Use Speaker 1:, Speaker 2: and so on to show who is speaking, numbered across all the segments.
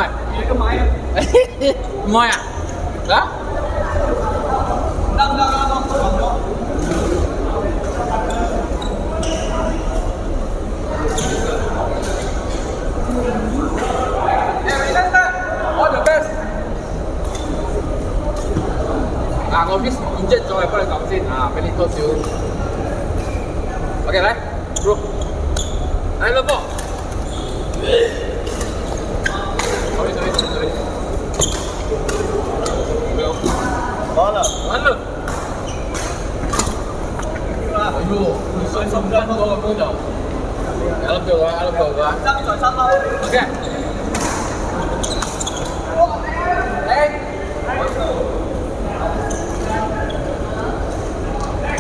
Speaker 1: 喂，你個買啊？唔開啊？啊？得。All the best。我 miss injet 咗，幫你撳先俾你多少。OK， 嚟 ，bro， 嚟啦噃。sorry。完了。哎呦，你算3分多個工就。I love you。爭在3分。OK。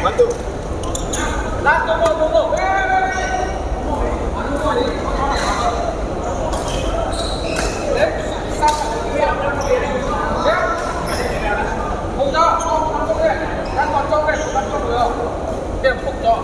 Speaker 1: Bantu. Last, tunggu. Không cho, không đi. Đang còn trong đây, bắn không được. Điểm không cho.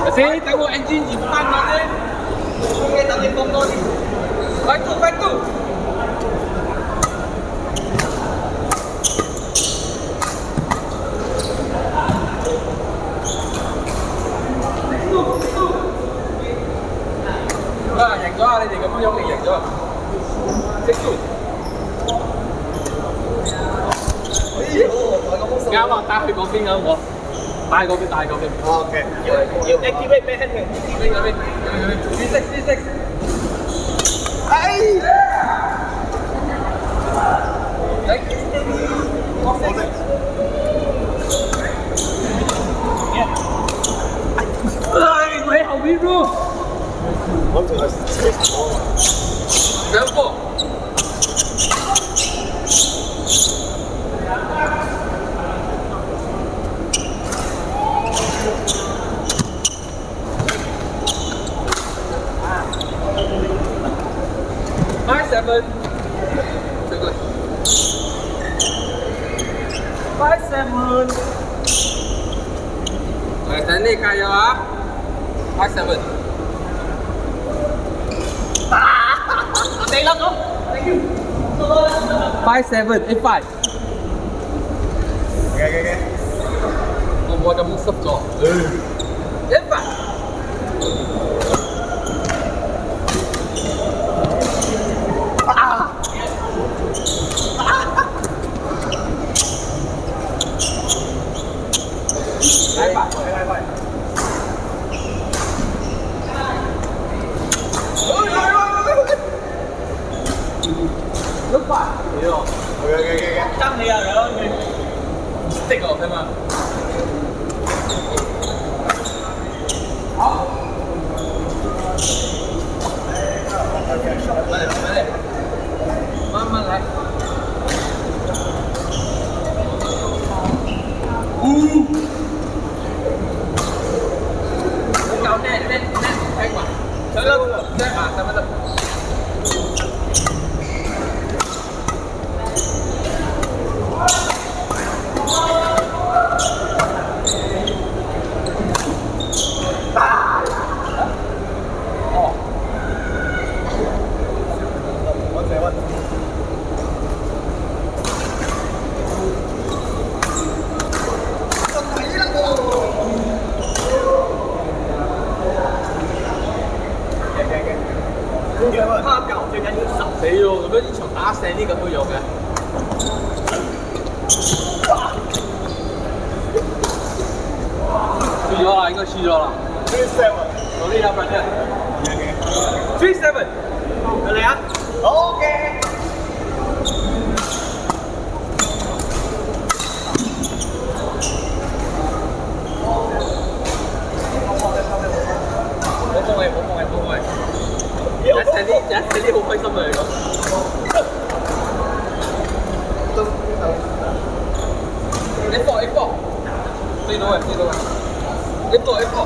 Speaker 1: Kasi tengok engine depan mana. Okey, tak boleh pompa ni. Bantu.贏咗啊！你哋咁樣嚟贏咗。啱啊，帶去嗰邊啊我。帶嗰邊。OK， 要 activate 咩 hand 嘅 ？activate 嗰邊。D6。哎！你後邊咯。我仲係兩個。5-7，最good。5-7。等你加油啊 ！5-7。你諗咗 ？Thank you。5-7 8-5。嘅。我咁濕咗。8-5。快！快！爭你啊！識我係嘛？好。嚟，慢慢來。搞叻，聽話。上啦，叻啊，得唔得？蝦餃最緊要實死喎，咁樣呢場打成啲咁嘅樣嘅。輸咗啦，應該輸咗啦。3-7，努力啦 ，brother。3-7，嚟啊 ！OK。冇放棄。一睇啲好開心啊！嚟講。F4，飛到嘅。F4。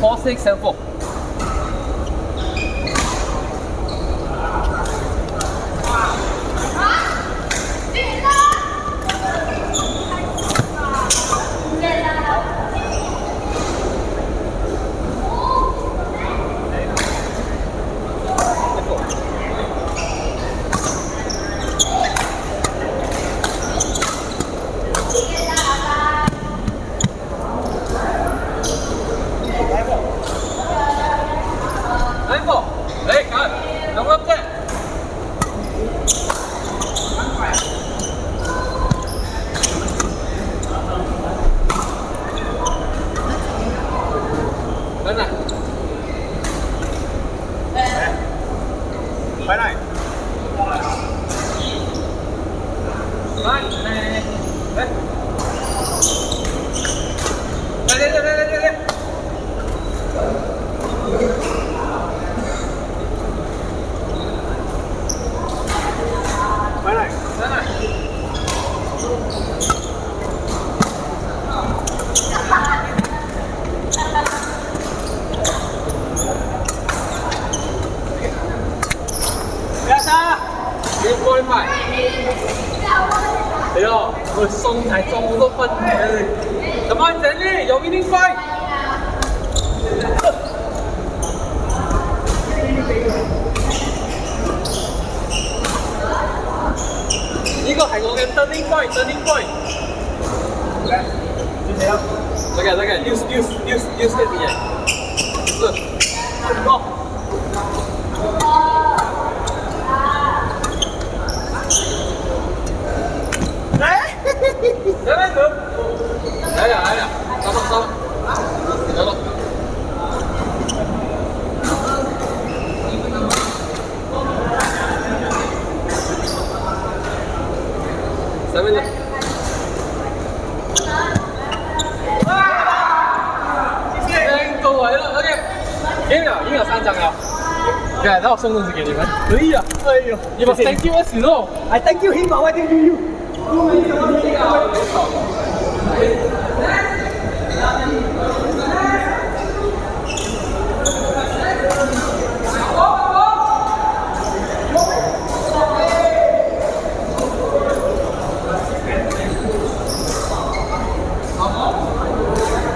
Speaker 1: 4-6-7-4。我送才中不多分。Come on, Jenny, you're winning fight. 呢個係我嘅 turning point。就這樣。這個 use 這邊。是。go。來。來了，走吧。3分鐘。正到位啦 ，OK， 已經有3張了。對，那我送東西給你們。可以啊，你們 thank you us，you know。I thank you him，I thank you you。